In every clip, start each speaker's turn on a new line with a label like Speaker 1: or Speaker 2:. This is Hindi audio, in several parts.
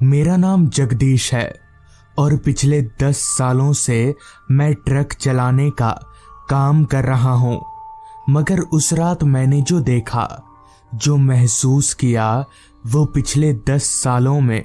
Speaker 1: मेरा नाम जगदीश है और पिछले 10 सालों से मैं ट्रक चलाने का काम कर रहा हूं। मगर उस रात मैंने जो देखा, जो महसूस किया, वो पिछले 10 सालों में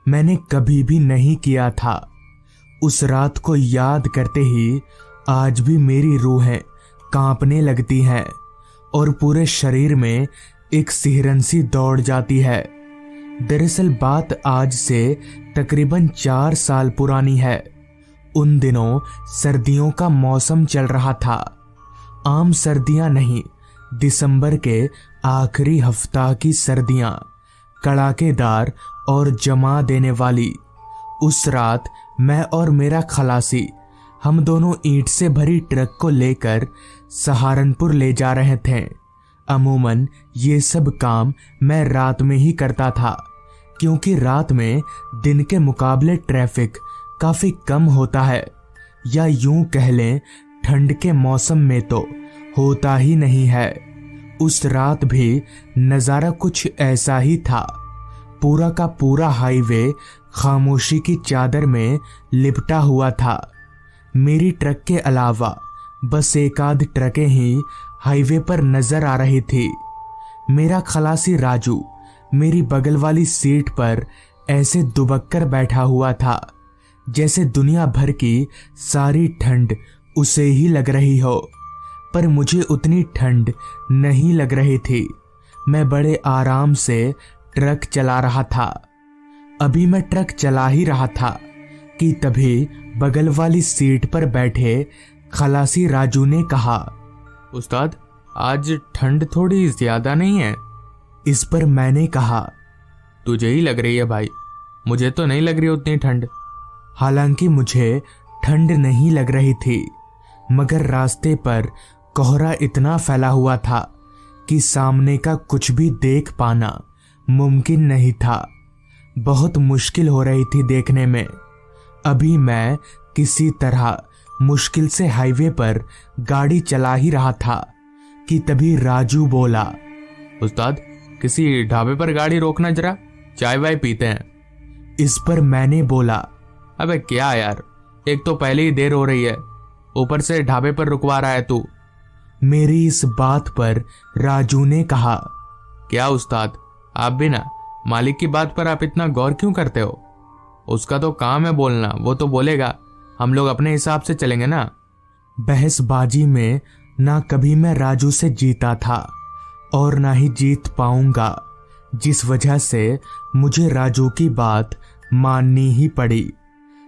Speaker 1: मैंने कभी भी नहीं किया था। उस रात को याद करते ही आज भी मेरी रूहें कांपने लगती हैं और पूरे शरीर में एक सिहरन सी दौड़ जाती है। दरअसल बात आज से तकरीबन 4 साल पुरानी है। उन दिनों सर्दियों का मौसम चल रहा था। आम सर्दियां नहीं, दिसंबर के आखिरी हफ्ता की सर्दियां, कड़ाकेदार और जमा देने वाली। उस रात मैं और मेरा खलासी, हम दोनों ईंट से भरी ट्रक को लेकर सहारनपुर ले जा रहे थे। अमूमन ये सब काम मैं रात में ही करता था, क्योंकि रात में दिन के मुकाबले ट्रैफिक काफी कम होता है, या यूं कह लें ठंड के मौसम में तो होता ही नहीं है। उस रात भी नज़ारा कुछ ऐसा ही था। पूरा का पूरा हाईवे खामोशी की चादर में लिपटा हुआ था। मेरी ट्रक के अलावा बस एक आध ट्रकें ही हाईवे पर नजर आ रही थी। मेरा खलासी राजू मेरी बगल वाली सीट पर ऐसे दुबक कर बैठा हुआ था जैसे दुनिया भर की सारी ठंड उसे ही लग रही हो। पर मुझे उतनी ठंड नहीं लग रही थी। मैं बड़े आराम से ट्रक चला रहा था। अभी मैं ट्रक चला ही रहा था कि तभी बगल वाली सीट पर बैठे खलासी राजू ने कहा,
Speaker 2: उस्ताद, आज ठंड थोड़ी ज्यादा नहीं है?
Speaker 1: इस पर मैंने कहा,
Speaker 2: तुझे ही लग रही है भाई, मुझे तो नहीं लग रही उतनी ठंड।
Speaker 1: हालांकि मुझे ठंड नहीं लग रही थी, मगर रास्ते पर कोहरा इतना फैला हुआ था कि सामने का कुछ भी देख पाना मुमकिन नहीं था। बहुत मुश्किल हो रही थी देखने में। अभी मैं किसी तरह मुश्किल से हाईवे पर गाड़ी चला ही रहा था कि तभी राजू बोला,
Speaker 2: उस्ताद, किसी ढाबे पर गाड़ी रोकना, जरा चाय वाय पीते हैं।
Speaker 1: इस पर मैंने बोला,
Speaker 2: अबे क्या यार, एक तो पहले ही देर हो रही है, ऊपर से ढाबे पर रुकवा रहा है तू।
Speaker 1: मेरी इस बात पर राजू ने कहा,
Speaker 2: क्या उस्ताद, आप भी ना, मालिक की बात पर आप इतना गौर क्यों करते हो? उसका तो काम है बोलना, वो तो बोलेगा, हम लोग अपने हिसाब से चलेंगे ना।
Speaker 1: बहसबाजी में ना कभी मैं राजू से जीता था और ना ही जीत पाऊंगा, जिस वजह से मुझे राजू की बात माननी ही पड़ी।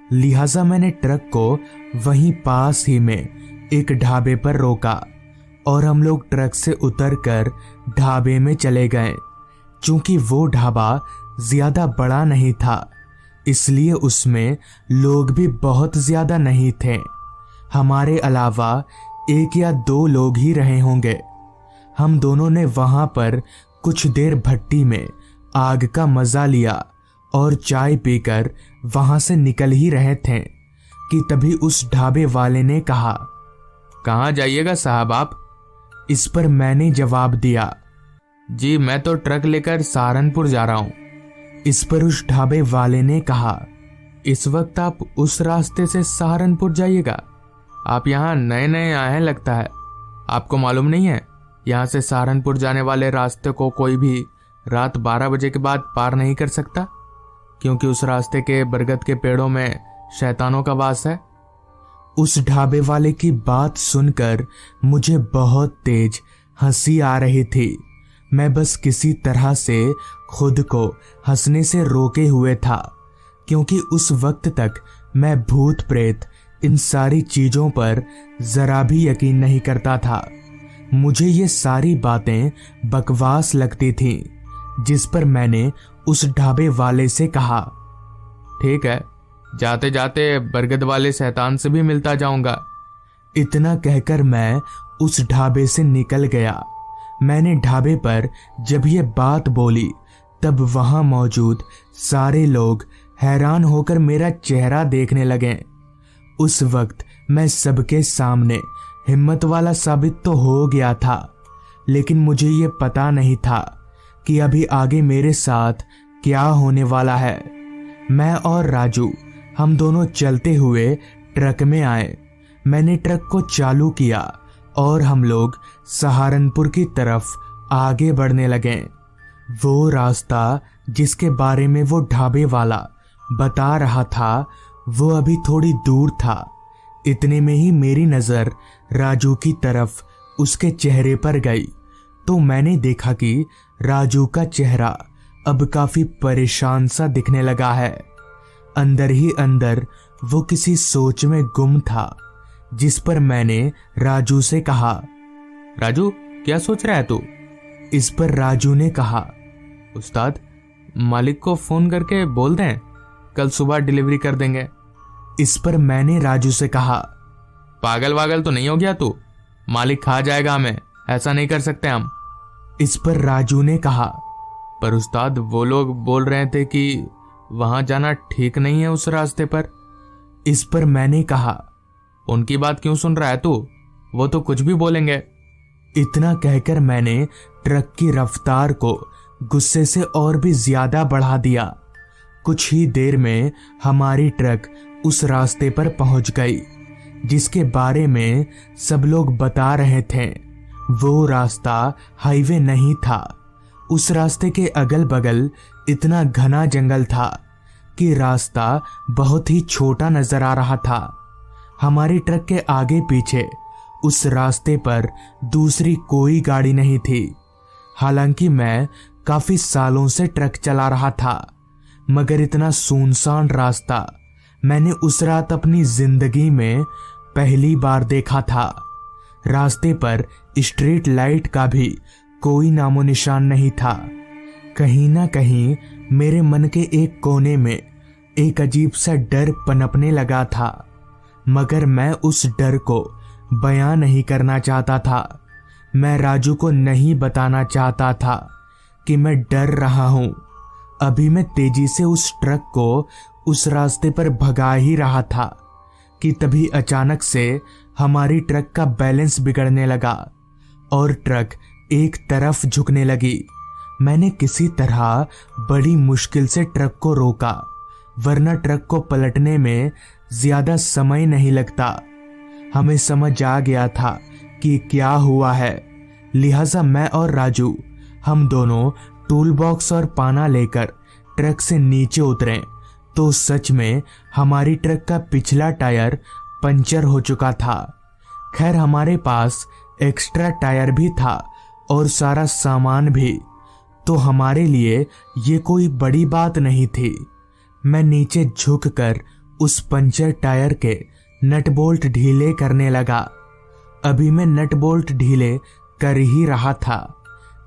Speaker 1: लिहाजा मैंने ट्रक को वहीं पास ही में एक ढाबे पर रोका और हम लोग ट्रक से उतरकर ढाबे में चले गए। चूंकि वो ढाबा ज्यादा बड़ा नहीं था, इसलिए उसमें लोग भी बहुत ज्यादा नहीं थे। हमारे अलावा 1 या 2 लोग ही रहे होंगे। हम दोनों ने वहां पर कुछ देर भट्टी में आग का मजा लिया और चाय पीकर वहां से निकल ही रहे थे कि तभी उस ढाबे वाले ने कहा,
Speaker 2: कहाँ जाइएगा साहब आप?
Speaker 1: इस पर मैंने जवाब दिया,
Speaker 2: जी मैं तो ट्रक लेकर सहारनपुर जा रहा हूँ।
Speaker 1: इस पर उस ढाबे वाले ने कहा,
Speaker 2: इस वक्त आप उस रास्ते से सहारनपुर जाइएगा? आप यहाँ नए नए आए हैं लगता है, आपको मालूम नहीं है यहाँ से सहारनपुर जाने वाले रास्ते को कोई भी रात 12 बजे के बाद पार नहीं कर सकता, क्योंकि उस रास्ते के बरगद के पेड़ों में शैतानों का वास है।
Speaker 1: उस ढाबे वाले की बात सुनकर मुझे बहुत तेज हंसी आ रही थी। मैं बस किसी तरह से खुद को हंसने से रोके हुए था, क्योंकि उस वक्त तक मैं भूत प्रेत इन सारी चीजों पर जरा भी यकीन नहीं करता था। मुझे ये सारी बातें बकवास लगती थीं, जिस पर मैंने उस ढाबे वाले से कहा,
Speaker 2: ठीक है, जाते जाते बरगद वाले शैतान से भी मिलता जाऊंगा।
Speaker 1: इतना कहकर मैं उस ढाबे से निकल गया। मैंने ढाबे पर जब ये बात बोली, तब वहां मौजूद सारे लोग हैरान होकर मेरा चेहरा देखने लगे। उस वक्त मैं सबके सामने हिम्मत वाला साबित तो हो गया था, लेकिन मुझे ये पता नहीं था कि अभी आगे मेरे साथ क्या होने वाला है। मैं और राजू हम दोनों चलते हुए ट्रक में आए। मैंने ट्रक को चालू किया और हम लोग सहारनपुर की तरफ आगे बढ़ने लगे। वो रास्ता जिसके बारे में वो ढाबे वाला बता रहा था वो अभी थोड़ी दूर था। इतने में ही मेरी नजर राजू की तरफ उसके चेहरे पर गई तो मैंने देखा कि राजू का चेहरा अब काफी परेशान सा दिखने लगा है। अंदर ही अंदर वो किसी सोच में गुम था, जिस पर मैंने राजू से कहा,
Speaker 2: राजू क्या सोच रहा है तू?
Speaker 1: इस पर राजू ने कहा,
Speaker 2: उस्ताद मालिक को फोन करके बोल दें, कल सुबह डिलीवरी कर देंगे।
Speaker 1: इस पर मैंने राजू से कहा,
Speaker 2: पागल वागल तो नहीं हो गया तू? मालिक खा जाएगा हमें, ऐसा नहीं कर सकते हम।
Speaker 1: इस पर राजू ने कहा,
Speaker 2: पर उस्ताद वो लोग बोल रहे थे कि वहां जाना ठीक नहीं है उस रास्ते पर।
Speaker 1: इस पर मैंने कहा,
Speaker 2: उनकी बात क्यों सुन रहा है तू? वो तो कुछ भी बोलेंगे।
Speaker 1: इतना कहकर मैंने ट्रक की रफ्तार को गुस्से से और भी ज्यादा बढ़ा दिया। कुछ ही देर में हमारी ट्रक उस रास्ते पर पहुंच गई जिसके बारे में सब लोग बता रहे थे। वो रास्ता हाईवे नहीं था। उस रास्ते के अगल बगल इतना घना जंगल था कि रास्ता बहुत ही छोटा नजर आ रहा था। हमारी ट्रक के आगे पीछे उस रास्ते पर दूसरी कोई गाड़ी नहीं थी। हालांकि मैं काफी सालों से ट्रक चला रहा था, मगर इतना सुनसान रास्ता मैंने उस रात अपनी जिंदगी में पहली बार देखा था। रास्ते पर स्ट्रीट लाइट का भी कोई नामो निशान नहीं था। कहीं ना कहीं मेरे मन के एक कोने में एक अजीब सा डर पनपने लगा था, मगर मैं उस डर को बयां नहीं करना चाहता था। मैं राजू को नहीं बताना चाहता था कि मैं डर रहा हूं। अभी मैं तेजी से उस ट्रक को उस रास्ते पर भगा ही रहा था कि तभी अचानक से हमारी ट्रक का बैलेंस बिगड़ने लगा और ट्रक एक तरफ झुकने लगी। मैंने किसी तरह बड़ी मुश्किल से ट्रक को रोका, वरना ट्रक को पलटने में ज्यादा समय नहीं लगता। हमें समझ आ गया था कि क्या हुआ है, लिहाजा मैं और राजू हम दोनों टूल बॉक्स और पाना लेकर ट्रक से नीचे उतरे तो सच में हमारी ट्रक का पिछला टायर पंचर हो चुका था। खैर हमारे पास एक्स्ट्रा टायर भी था और सारा सामान भी, तो हमारे लिए ये कोई बड़ी बात नहीं थी। मैं नीचे झुककर उस पंचर टायर के नट बोल्ट ढीले करने लगा। अभी मैं नट बोल्ट ढीले कर ही रहा था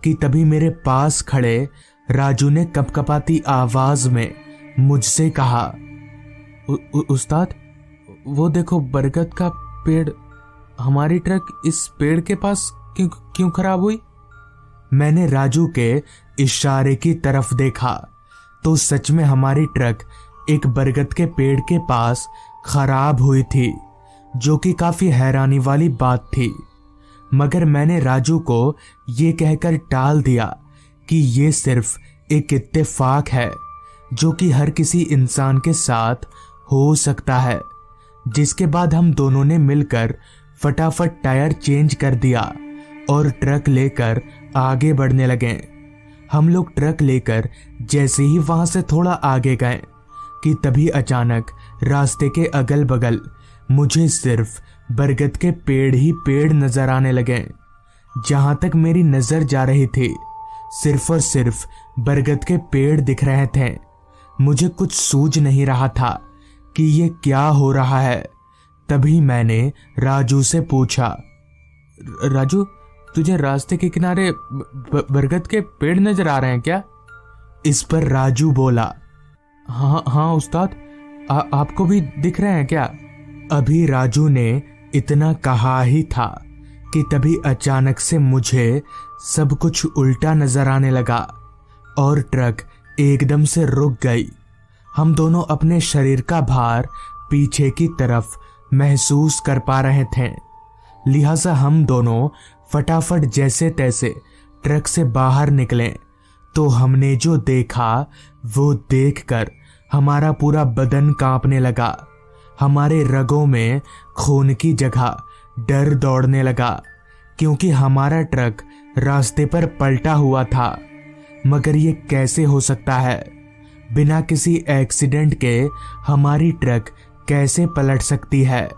Speaker 1: कि तभी मेरे पास खड़े राजू ने कपकपाती आवाज में मुझसे कहा,
Speaker 2: उस्ताद वो देखो बरगद का पेड़, हमारी ट्रक इस पेड़ के पास क्यों खराब हुई?
Speaker 1: मैंने राजू के इशारे की तरफ देखा तो सच में हमारी ट्रक एक बरगद के पेड़ के पास खराब हुई थी, जो कि काफी हैरानी वाली बात थी। मगर मैंने राजू को ये कहकर टाल दिया कि ये सिर्फ एक इत्तेफाक है जो कि हर किसी इंसान के साथ हो सकता है। जिसके बाद हम दोनों ने मिलकर फटाफट टायर चेंज कर दिया और ट्रक लेकर आगे बढ़ने लगे। हम लोग ट्रक लेकर जैसे ही वहां से थोड़ा आगे गए कि तभी अचानक रास्ते के अगल बगल मुझे सिर्फ बरगद के पेड़ ही पेड़ नजर आने लगे। जहां तक मेरी नजर जा रही थी सिर्फ और सिर्फ बरगद के पेड़ दिख रहे थे। मुझे कुछ सूझ नहीं रहा था कि ये क्या हो रहा है। तभी मैंने राजू से पूछा,
Speaker 2: राजू तुझे रास्ते के किनारे बरगद के पेड़ नजर आ रहे हैं क्या?
Speaker 1: इस पर राजू बोला,
Speaker 2: हाँ उस्ताद, आपको भी दिख रहे हैं क्या?
Speaker 1: अभी राजू ने इतना कहा ही था कि तभी अचानक से मुझे सब कुछ उल्टा नजर आने लगा और ट्रक एकदम से रुक गई। हम दोनों अपने शरीर का भार पीछे की तरफ महसूस कर पा रहे थे, लिहाजा हम दोनों फटाफट जैसे तैसे ट्रक से बाहर निकले तो हमने जो देखा वो देखकर हमारा पूरा बदन कांपने लगा। हमारे रगों में खून की जगह डर दौड़ने लगा, क्योंकि हमारा ट्रक रास्ते पर पलटा हुआ था। मगर ये कैसे हो सकता है? बिना किसी एक्सीडेंट के हमारी ट्रक कैसे पलट सकती है?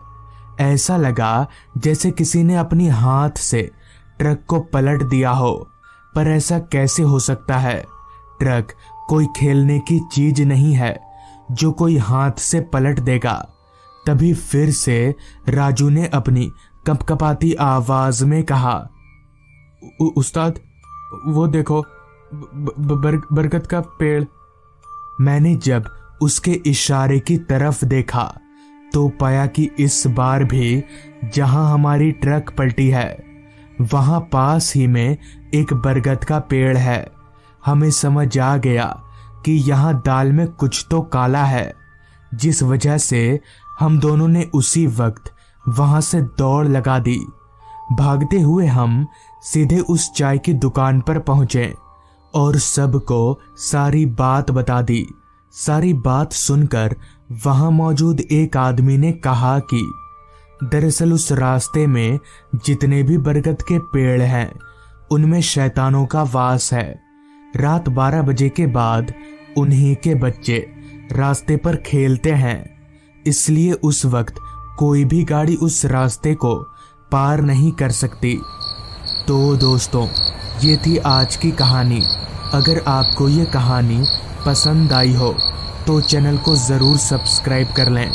Speaker 1: ऐसा लगा जैसे किसी ने अपनी हाथ से ट्रक को पलट दिया हो। पर ऐसा कैसे हो सकता है? ट्रक कोई खेलने की चीज नहीं है जो कोई हाथ से पलट देगा। तभी फिर से राजू ने अपनी कपकपाती आवाज में कहा,
Speaker 2: उस्ताद, वो देखो, बरगद का पेड़।
Speaker 1: मैंने जब उसके इशारे की तरफ देखा तो पाया कि इस बार भी जहां हमारी ट्रक पलटी है वहां पास ही में एक बरगद का पेड़ है। हमें समझ आ गया कि यहाँ दाल में कुछ तो काला है, जिस वजह से हम दोनों ने उसी वक्त वहां से दौड़ लगा दी। भागते हुए हम सीधे उस चाय की दुकान पर पहुंचे और सबको सारी बात बता दी। सारी बात सुनकर वहां मौजूद एक आदमी ने कहा कि दरअसल उस रास्ते में जितने भी बरगद के पेड़ हैं उनमें शैतानों का वास है। रात 12 बजे के बाद उन्हीं के बच्चे रास्ते पर खेलते हैं, इसलिए उस वक्त कोई भी गाड़ी उस रास्ते को पार नहीं कर सकती। तो दोस्तों, ये थी आज की कहानी। अगर आपको ये कहानी पसंद आई हो तो चैनल को ज़रूर सब्सक्राइब कर लें।